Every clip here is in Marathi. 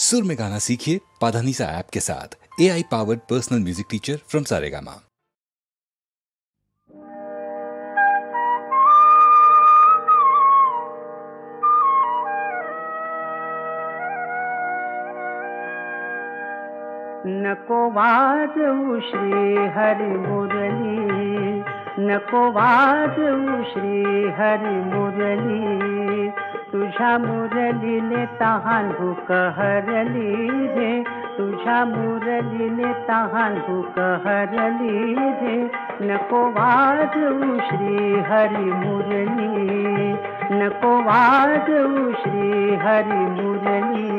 सुर में गाना सीखिए पाधानीसा ऐप के साथ। AI powered personal music teacher from Saregama. नको वाजवू श्री हरी मुरली, नको वाजवू श्री हरी मुरली, तुझ्या मुरलीने तहान भूक हरली रे, तुझ्या मुरलीने तहान भूक हरली रे, नको वाजवू श्री हरी मुरली, नको वाजवू श्री हरी मुरली।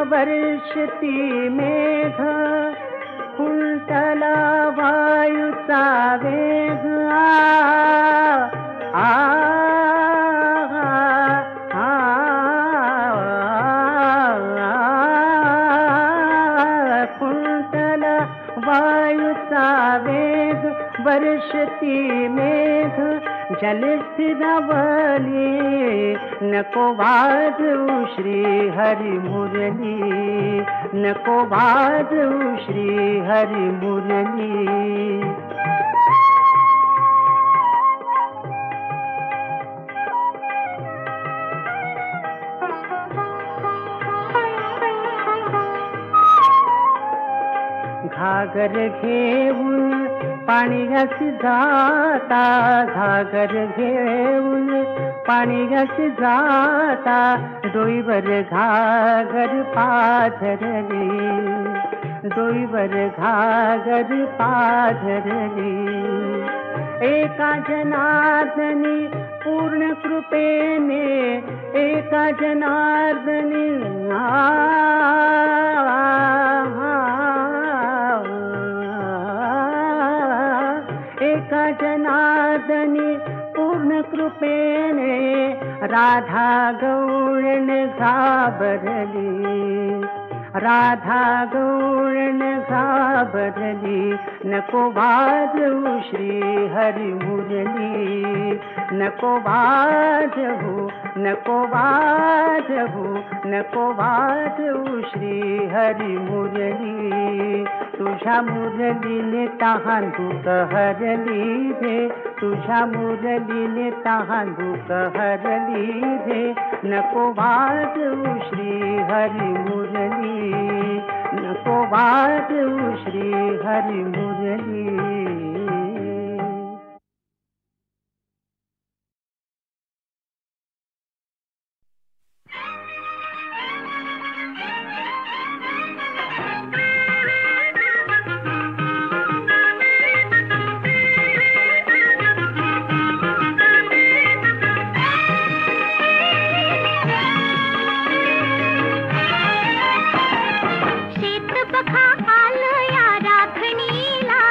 वर्षती मेघ कुंतला वायुचा वेग, कुंतला वायुचा वेग, वर्षती मेघ जलस्थिरावली, नको वाजवू श्री हरी मुरली, नको वाजवू श्री हरी मुरली। घागर घेऊन पाणी घासी जाता, घागर घेऊन पाणी घासी जाता, डोईवर घागर पाझरली, डोईवर घागर पाझरली, एका जनार्दनी पूर्ण कृपेने, एका जनार्दनी एका जनार्दनी पूर्ण कृपेने, राधा गौरण घाबरली, राधा गौरण घाबरली, नको वाजवू श्री हरी मुरली, नको वाजवू, नको वाजवू, नको वाजवू श्री हरी मुरली, तुझ्या मुरलीने तहान भूक हरली रे, तुझ्या मुरलीने तहान भूक हरली रे, नको वाजवू श्री हरी मुरली, नको वाजवू श्री हरी मुरली। शेत बघा आलं या राखणीला,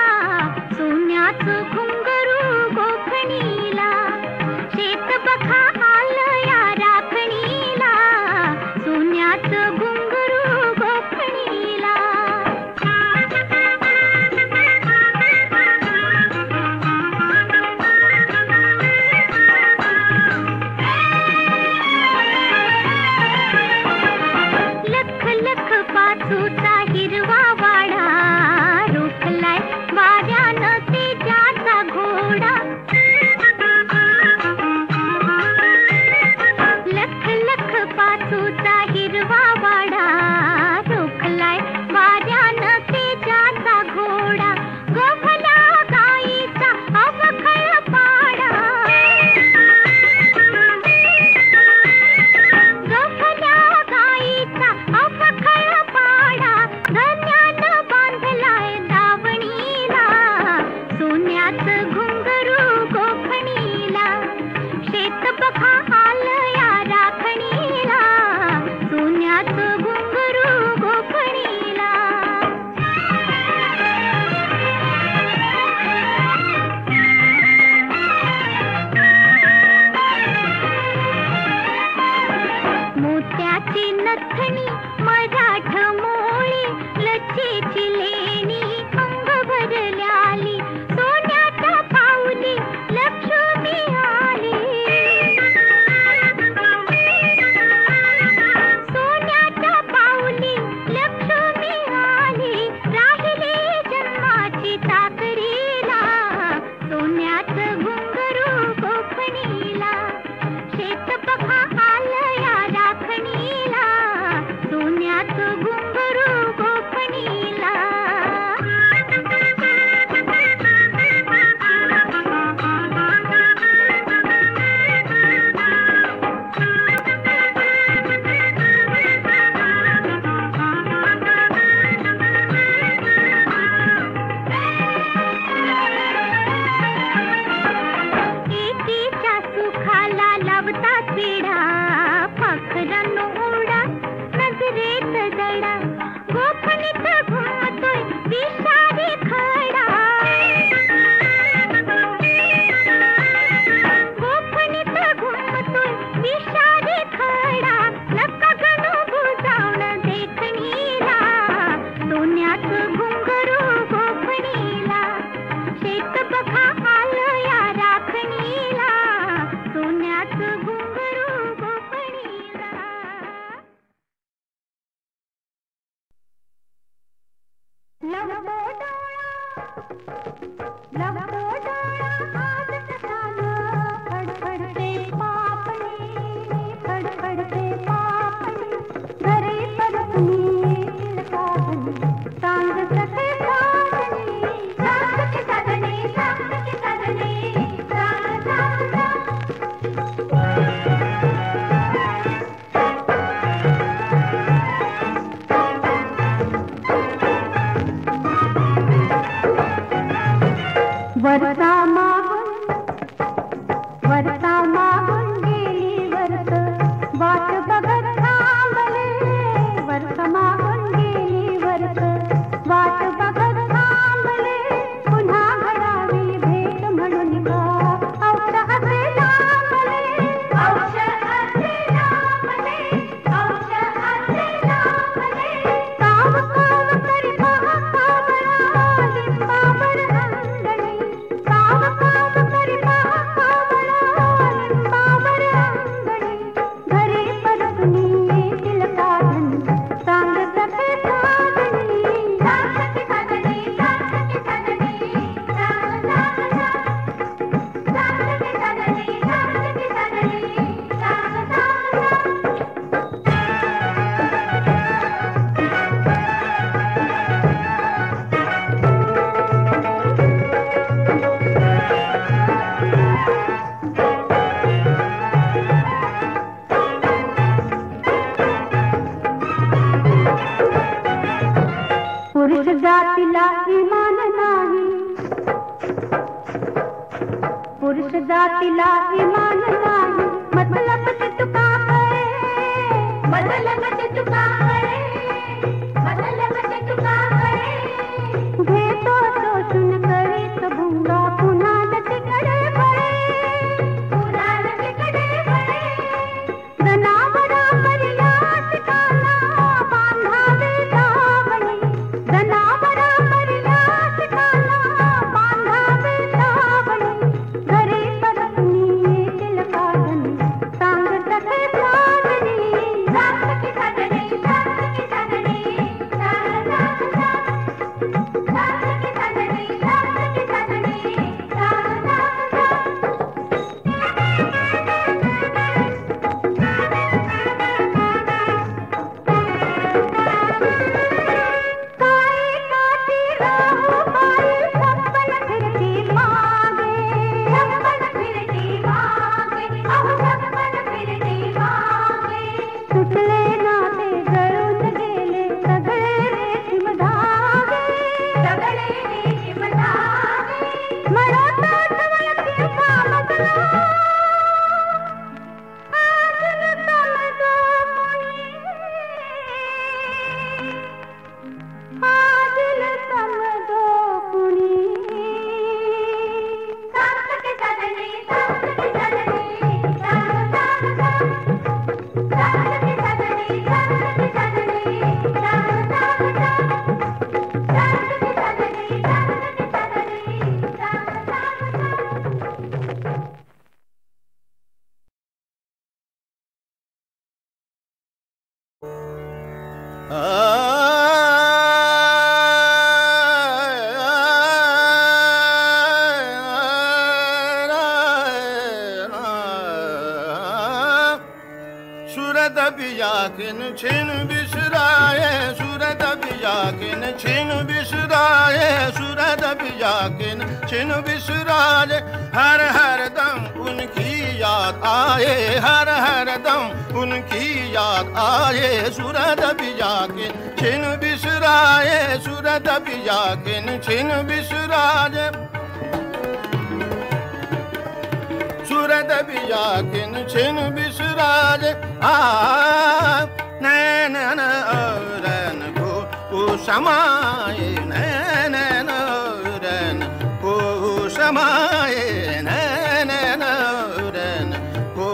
तिला इमान नाही, मतलब से तुका करे, मतलब से तुका करे, मतलब से तुका करे. घेतो शोषून करे तो भुंगा पुन्हा लतीकडे वळे, पुन्हा लतीकडे वळे. जनावरा पर्यास काला बांधावे दावणी, जनावरा पर्यास काला बांधावे दावणी. घरी परतुनी येतील काढणी, सांग सखे चांदणी, सांग सखे चांदणी, सांग सखे चांदणी, सांग सांग सांग. सांग सखे चांदणी, सांग सखे चांदणी, सांग सांग सांग. काय काठी राहू बाई, छप्पन फिरती मागे, छप्पन फिरती मागे, अहो छप्पन फिरती मागे. तुटले नाते जळून गेले सगळे रेशीम धागे, सगळे रेशीम धागे. म्हणून आठवणती कामगला, आजल समजो कोणी, आजल समजो कुणी. सांग सखे चांदणी, सांग सखे चांदणी, सांग सांग सांग. सांग सखे चांदणी, सांग सखे चांदणी, सांग सांग सांग. सांग सखे चांदणी, सांग सखे चांदणी, सांग सांग सांग. सूरत बियाकिन छिन बिसराए, सूरत बियाकिन छिन बिसराए, सूरत बियाकिन छिन बिसराए. हर हर दम उनकी याद आए, हर हर दम उनकी याद आए. सूरत बियाकिन छिन बिसराए, सूरत बियाकिन छिन बिसराए. सूरत बियाकिन छिन बिसराए. नैन रन को समाए, नैन रन को समाए, नैन रन को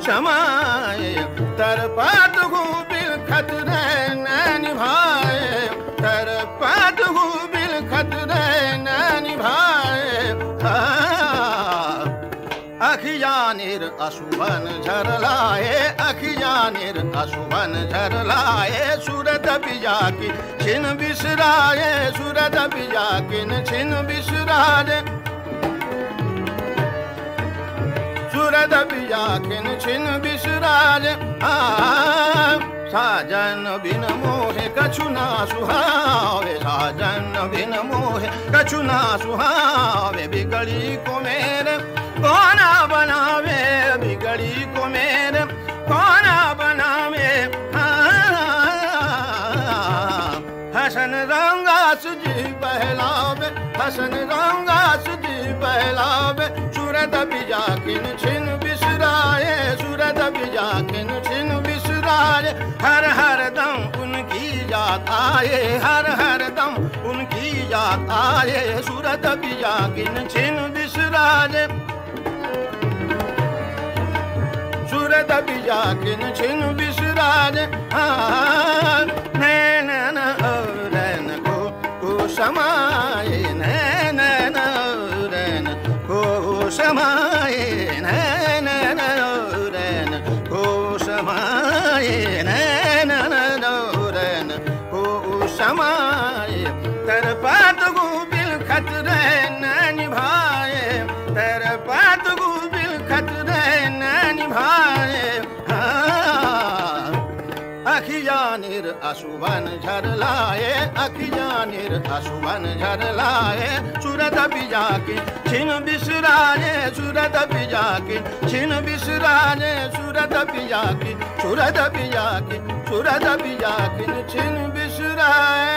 समाए. तरपात हूँ बिलखत रहन निभाए, तरपात हूँ बिलखत रहन निभाए. अखियानिर अशुभन झरलाए, अखियानिर अशुभन झरलाए. सूरत बियाकिन छिन बिसराए, सूरत बियाकिन छिन बिसराए. सूरत बियाकिन छिन बिसराए. साजन बिन मोहे कछु ना सुहावे, साजन बिन मोहे कछु ना सुहावे. बिगड़ी को मेरे कोना बनावे, बिगड़ी को मेरे कोना बनावे. हसन रंगा सुजी बहलावे, हसन रंगा सुजी बहलावे. सूरत बियाकिन छिन बिसराए, सूरत बियाकिन छिन बिसराए. हर हर दम उनकी याद आए, हर हर दम उनकी याद आए. सूरत बियाकिन छिन बिसराए, सूरत बियाकिन छिन बिसराए. नैन रन को समाए, नैन रन को समाए, नैन रन को समाए, नैन रन को समाए. तरपात हूँ बिलखत रहन निभाए, तरपात हूँ बिलखत रहन निभाए. अखियानिर अशुभन झरलाए, अखियानिर अशुभन झरलाए. सूरत बियाकिन छिन बिसराए, सूरत बियाकिन छिन बिसराए. सूरत बियाकिन, सूरत बियाकिन, सूरत बियाकिन छिन बिसराए.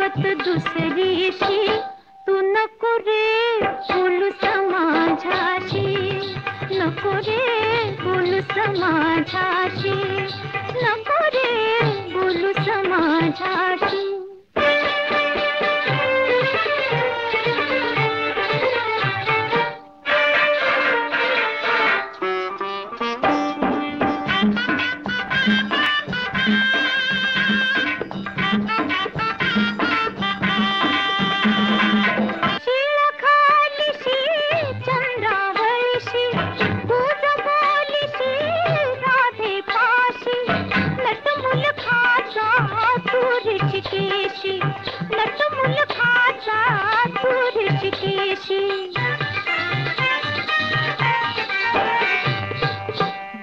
संगत दुसरीशी तू नको रे बोलू समाजाशी, नको रे बोलू समाजाशी, नको रे बोलू समाजाशी.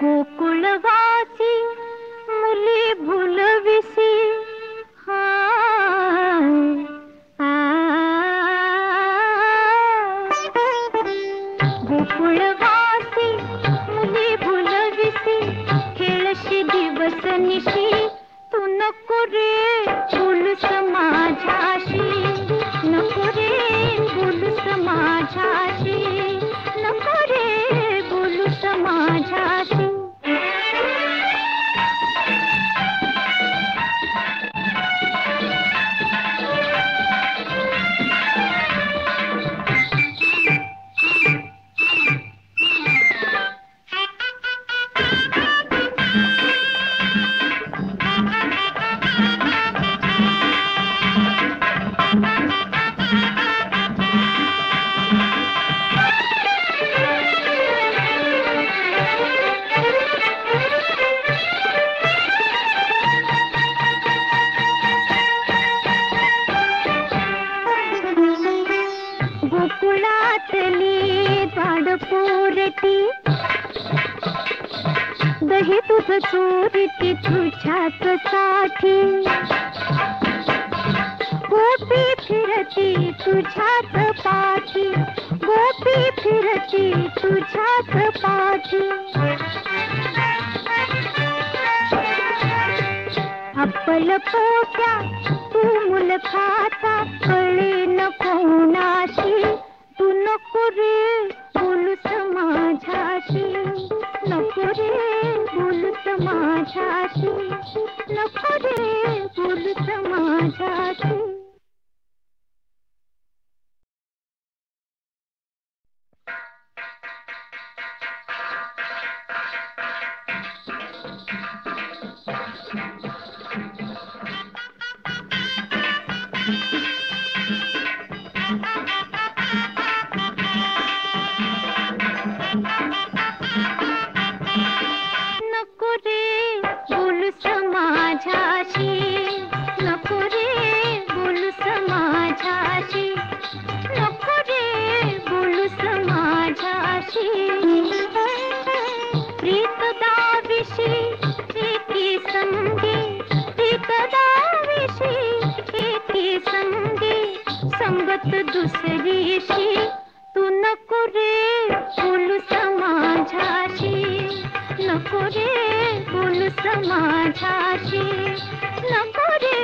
गोकुळवासी मुली भुलविसी गोकुळवासी मुली भुलविसी खेळशी दिवस निशी तू नको रे बोलू समाजाशी, नको रे बोलू समाजाशी, नको रे बोलू समाजाशी. गोकुळातली पाडपोरटी दही तुझ चोरीती तुझ्याच साठी, गोपी फिरती तुझ्याच पाठी, गोपी फिरती तुझ्याच पाठी. आपल पोट्या तू मुलखाचा कळे न कोणाशी, तू नको रे बोलू समाजाशी, नको रे बोलू समाजाशी, नको रे बोलू समाजाशी. नको रे बोलू समाजाशी, नको रे बोलू समाजाशी, नको रे बोलू समाजाशी. प्रीत दाविशी प्रीती संगे, प्रीत दाविशी प्रीती संगे संगत दुसरीशी तू नको रे बोलू समाजाशी, नको रे बोलू समाजाशी, नको रे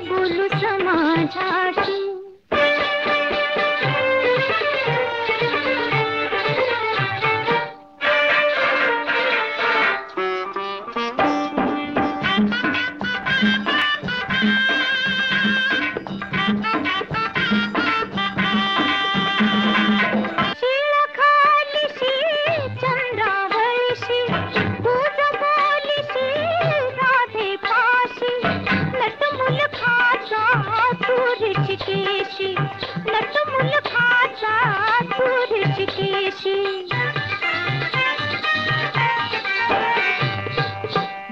बोलू समाजाशी.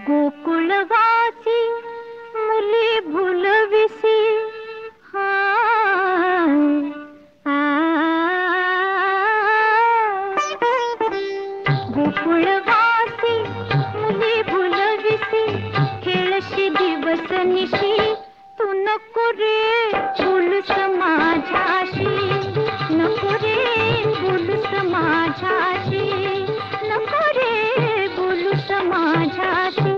गोकुळवासी मुली भुलविसी गोकुळवासी मुली भुलविसी खेळशी दिवस निशी तू नको रे बोलू समाजाशी, नको रे बोलू समाजाशी, नको रे बोलू समाजाशी.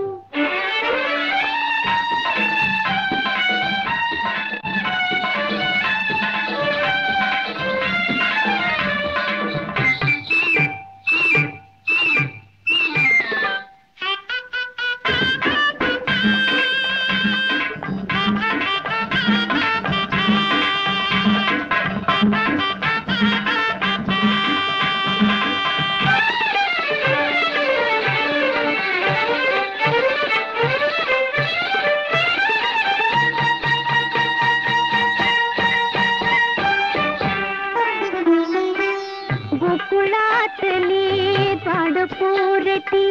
गोकुळातली झाड पोरटी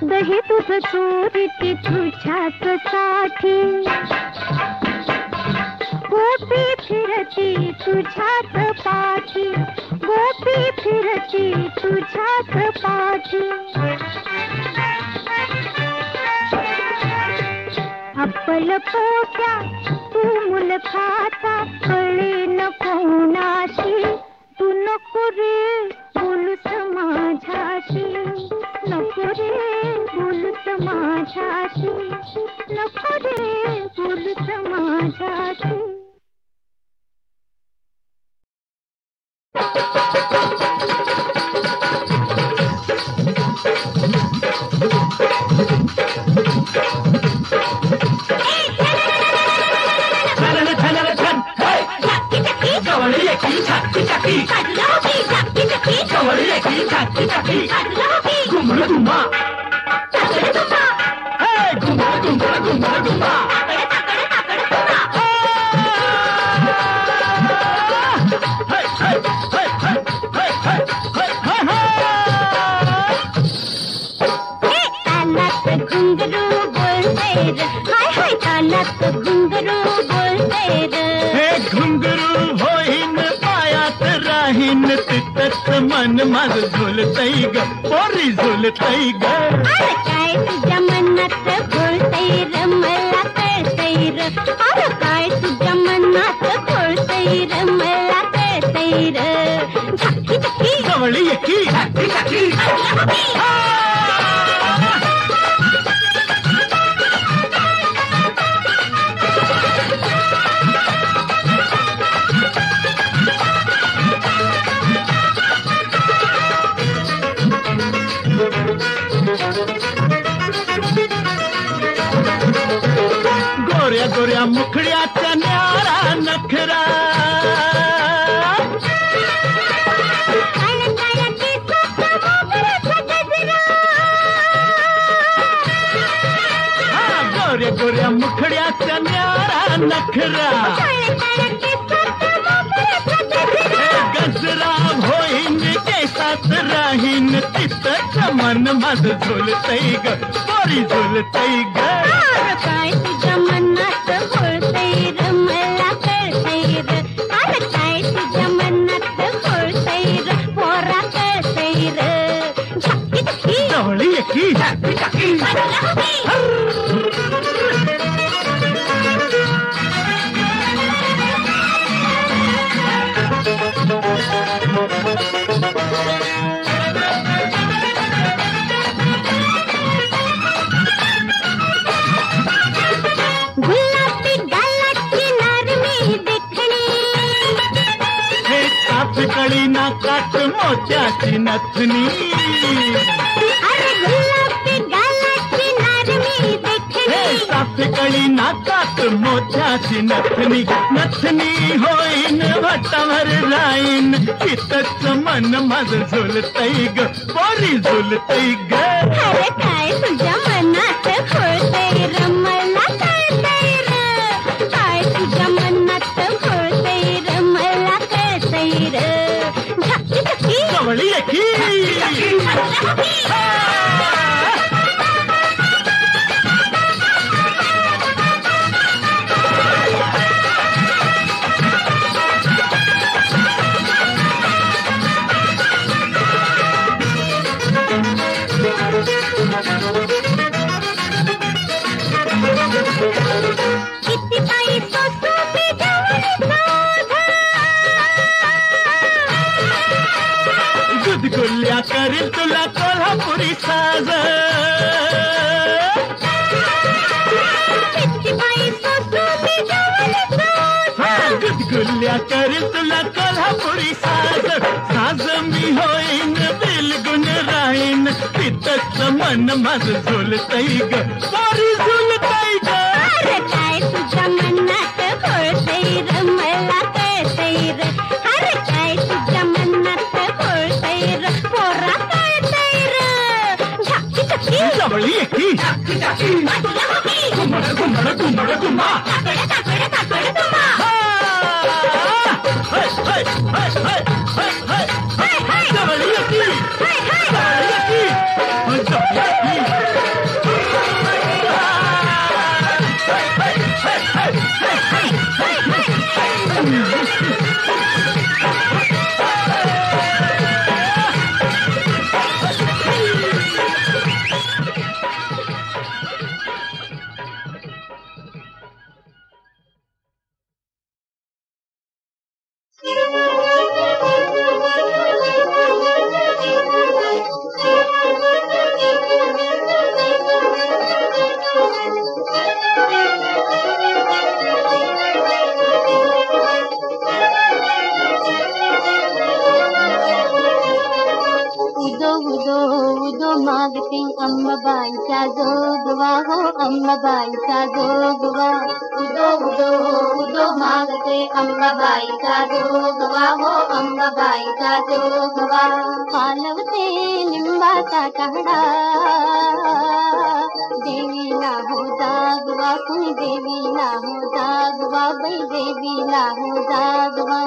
दही तुझ चोरटी तुझ्याच साठी गोपी फिरती तुझ्याच पाठी गोपी फिरती तुझ्याच पाठी अप्पल पोट्या तू मुलखाचा कळे न कोणाशी तू नको रे बोलूस माझ्याशी नको रे बोलूस माझ्याशी नको रे बोलूस माझ्याशी मन माझ झुलतय ग पोरी झुलतय ग अरे काय तुझ्या मनात बोलतय र मला कळतय र अरे काय तुझ्या मनात बोलतय र मला कळतय र झाकी झाकी जवळी एकी झाकी झाकी गोऱ्या गोऱ्या मुखड्याचा न्यारा नखरा गोऱ्या गोऱ्या मुखड्याचा न्यारा नखरा गजरा होईन केसात राहीन तिथंच मन माझ झुलतय ग पोरी झुलतय ग काय तुझ्या मनात बोलतय र मला कळतय र अरे काय तुझ्या मनात बोलतय र पोरा कळतय र झाकी झाकी जवळी एकी झाकी झाकी गुलाबी गालाची नरमी देखणी हे कापकळी नाकात मोत्याची नथनी अरे गुलाबी गालाची नरमी हे देखणी कापकळी नाकात मोत्याची नथनी नथनी होईन भटावर राहीन तिथंच मन माझ झुलतय ग पोरी झुलतय ग अरे काय तुझ्या मनात बोलतय र मला कळतय र काय तुझ्या मनात बोलतय र मला कळतय र झाकी झाकी जवळी एकी किती बाई सोसोबी गुदगुल्या करील तुला कोल्हापुरी साज किती बाई सोसोबी गुदगुल्या करील तुला कोल्हापुरी साज साज मी होईन बिलगुन राहीन तिथंच मन माझ झुलतय ग पोरी झुलतय ग अरे काय तुझ्या मनात बोलतय र मला कळतय र अरे काय तुझ्या मनात बोलतय र पोरा कळतय र झाकी झाकी जवळी एकी झाकी झाकी घुमड घुमड घुमड घुमा ताकडे ताकडे ताकडे तुम्हा हाय हाय हाय मागते अंबाबाईचा जोगवा हो अंबाबाईचा जोगवा उदो उदो उदो मागते अंबाबाईचा जोगवा हो अंबाबाईचा जोगवा पालवते लिंबाचा टाहडा देवीला हो जागवा कुणी देवीला हो जागवा बाई देवीला हो जागवा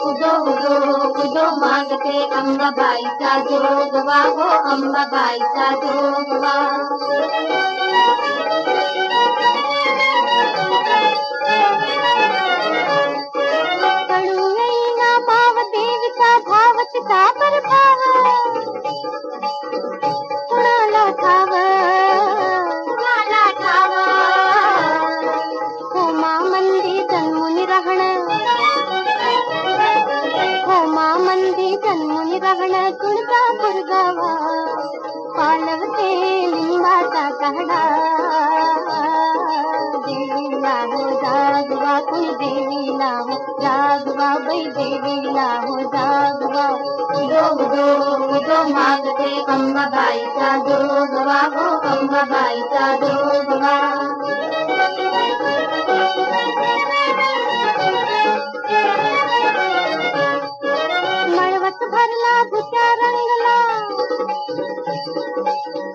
उदो उदो उदो मागते अंबाबाईचा जोगवा हो अंबाबाईचा जोगवा कडूयैना भाव देवीचा भावचिता परभाव कुणाला ठाव होमा मंदी जन्मुनी राहण होमा मंदी जन्मुनी राहण तुळजापूर गावा पालवते लिंबाचा काढा देवीला हो जागवा कुणी देवीला हो जागवा बाई देवीला हो जागवा उदो उदो उदो मागते अंबाबाईचा जोगवा हो अंबाबाईचा जोगवा मळवट भरला भुच्या रंगला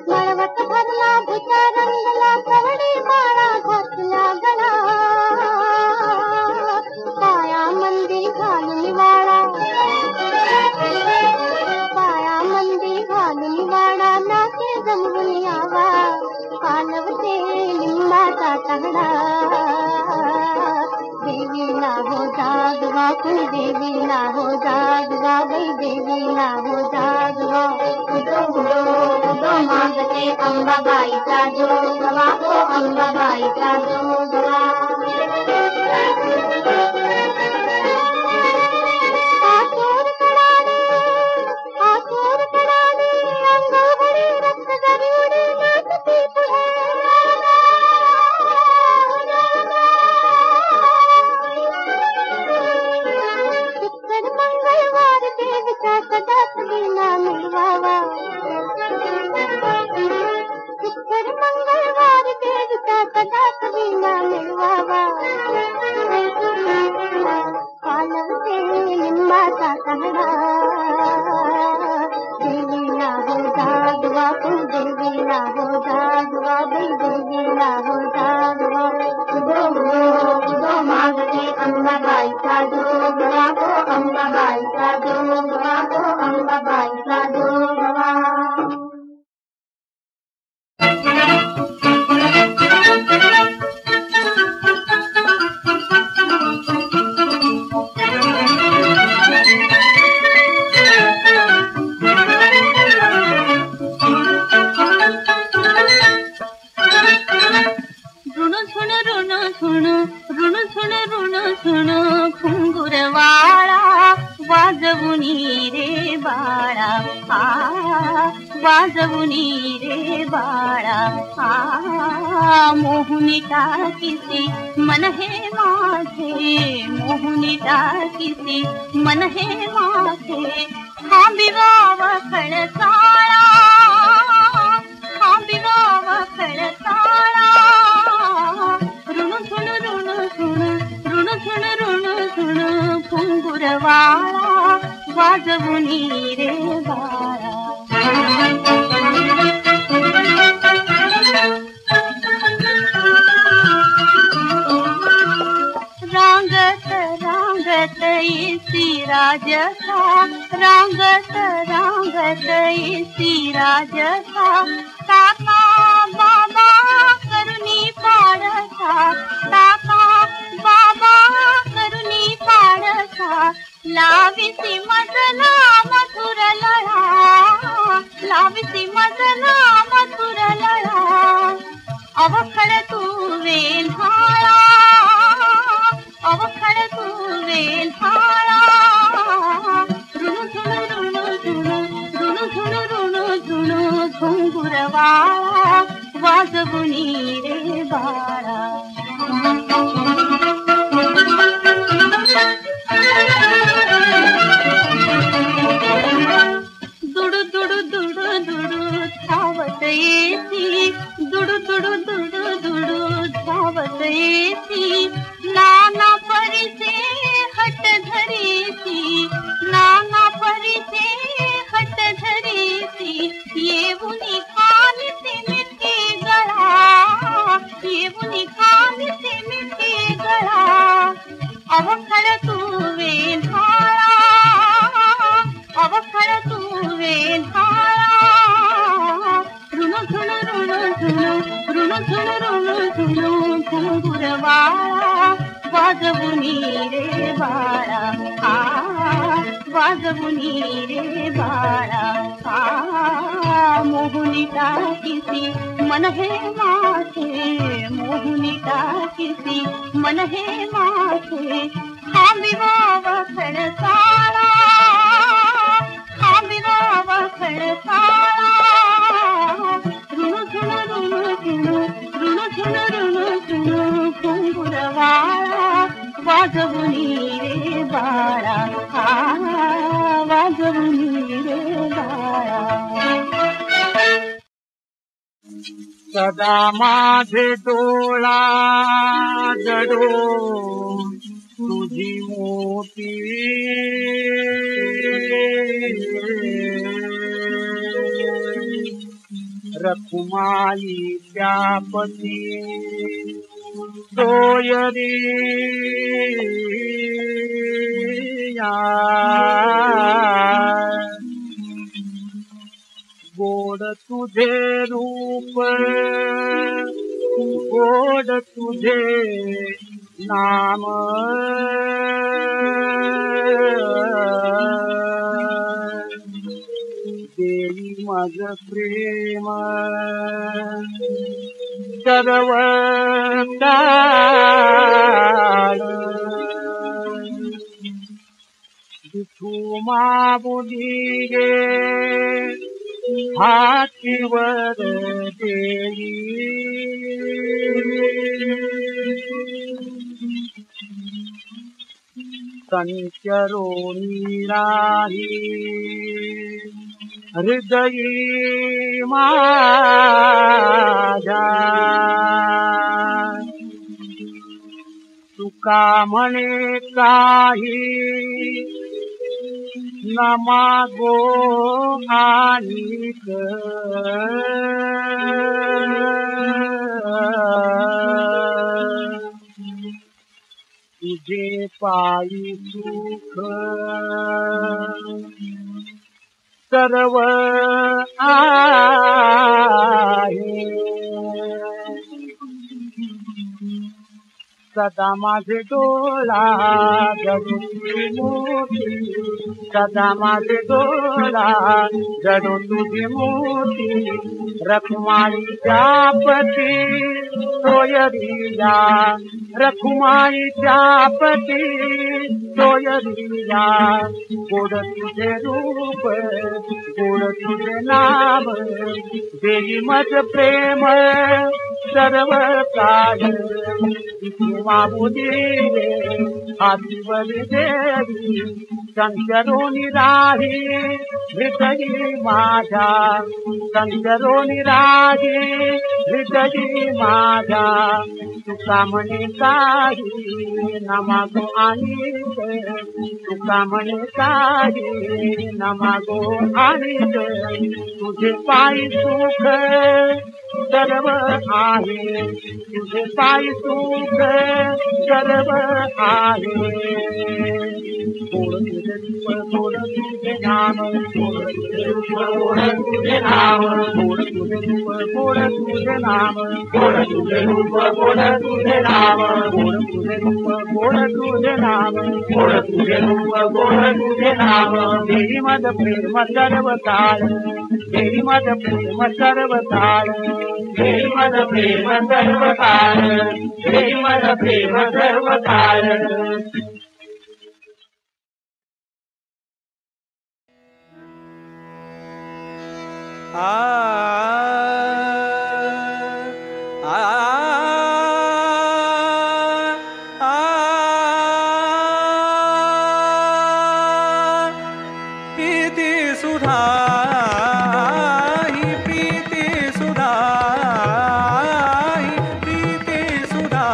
मळवट भरला भुच्या रंगला कवडी माळा घातला गळा पाया मंदी घालून वाळा पाया मंदी घालून वाळा नाचे जमवून यावा पालवते लिंबाचा टाहडा देवीला हो जागवा कुणी देवीला हो जागवा बाई देवीला हो जागवा उदो उदो उदो मागते अंबाबाईचा जोगवा हो अंबाबाईचा जोगवा आतोर कडाने अंगावरी रक्त गरुडी नाचती पुढे मंगळवार देवीचा सदाच वीणा मिळवावा मंगळवार देवीचा सदाच वीणा मिळवावा पालवते लिंबाचा काढा देवीला हो जागवा कुणी देवीला हो जागवा बाई देवीला हो जागवा उदो उदो उदो मागते अंबाबाईचा जोगवा हो अंबाबाईचा जोगवा हो अंबाबाईचा जोगवा वाजवुनी रे बाळा मोहुनी टाकीसी मन हे माझे मोहुनी टाकीसी मन हे माझे थांबिवाव खळसाळा ऋण झुण फुंगुरवाळा वाजवुनी रे बाळा रांगत रांगत येसी राजसा रांगत रांगत येसी राजसा काका बाबा करुणी पाडसा काका बाबा करुणी पाडसा लाविसी मजला मधुर लळा लाविसी मजला मधुर लळा अवखळ तू वेल्हाळा अवखळ तू वेल्हाळा ऋणु झुणु ऋणु झुणु ऋणु झुणु ऋणु झुणु घुंगुरवाळा वाजवुनी रे बाळा दुडू दुडू दुडू दुडू धावत येती दुडू दुडू दुडू दुडू धावत येती नाना परीचे हट धरीती नाना परीचे हट धरीती येऊनी खालीचे मिठी गळा येऊनी खालीचे मिठी गळा अवखळ तू वेल्हाळा अवखळ तू वेल्हाळा ऋणु झुणु ऋणु झुणु घुंगुरवाळा वाजवुनी रे बाळा वाजवुनी रे बाळा मोहुनी टाकीसी मन हे माझे मोहुनी टाकीसी मन हे माझे खांबिवा खडसाळा खांबिवा खडसाळा ऋणु झुणु घुंगुरवाळा वाजवुनी रे बाळा वाजवुनी रे बाळा सदा माझे डोळा जडो तुझी मोती रखुमाई त्यापती सोयरी गोड तुझे रूप गोड तुझे नाम देवी मज प्रेम सर्व दिठू माबुली गे हातीवर देवी संचरोनी राही हृदयी माझ्या तुका म्हणे काही न मागो आणिक तुझे पायी सुख सर्व आहे सदा माझे डोळा जडू तुझी मोती सदा माझे डोळा जडू तुझी मोती रखुमाई जापती सोयरिया रखुमाई जापती सोयरिया गोड तुझे रूप गोड तुझे नाम देवी मज प्रेम सर्व काय मामुदी हातीवर देवी संचरोनी राही हृदयी माझ्या संचरोनी राही हृदयी माझ्या तुका म्हणे काही नमागो आणि तुका म्हणे काही नमागो आणि तुझे पायी सुख सर्व आहे तुझे पायी सुख सर्व आहे गोड तुझे रूप गोड तुझे नाम गोड तुझे रूप गोड तुझे नाम गोड तुझे रूप गोड तुझे नाम गोड तुझे रूप गोड तुझे नाम गोड तुझे रूप गोड तुझे नाम गोड तुझे रूप गोड तुझे नाम देवी मद प्रेम सर्व काळ देवी मद प्रेम सर्व काळ देवी मद प्रेम सर्व काळ देवी मद प्रेम सर्व काळ प्रीति सुधा प्रीति सुधा प्रीति सुधा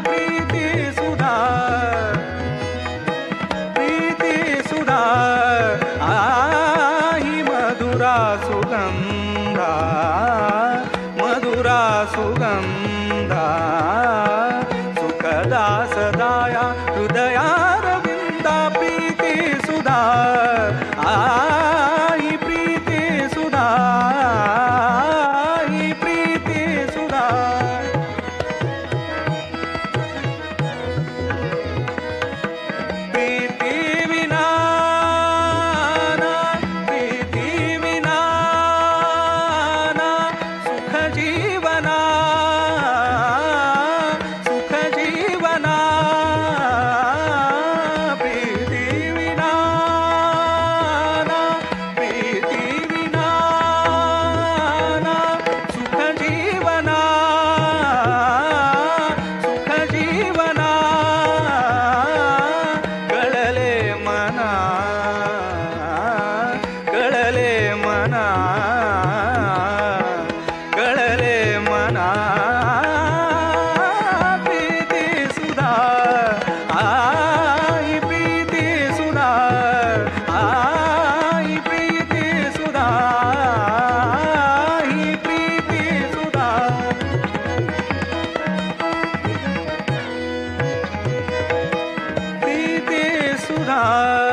प्रीति सुधा प्रीति सुधा मधुरा सुगंधा मधुरा सुगंधा सुखदा सदाया हृदयारविंदा प्रीति सुधा प्रीति सुधा प्रीति सुधा प्रीति विना प्रीति विना सुख जीवना सुख जीवना प्रीति विना प्रीति विना सुख जीवना सुख जीवना कळले मना कळले मना कळले मना प्रीति सुधा प्रीति सुधा प्रीति सुधा प्रीति सुधा प्रीति सुधा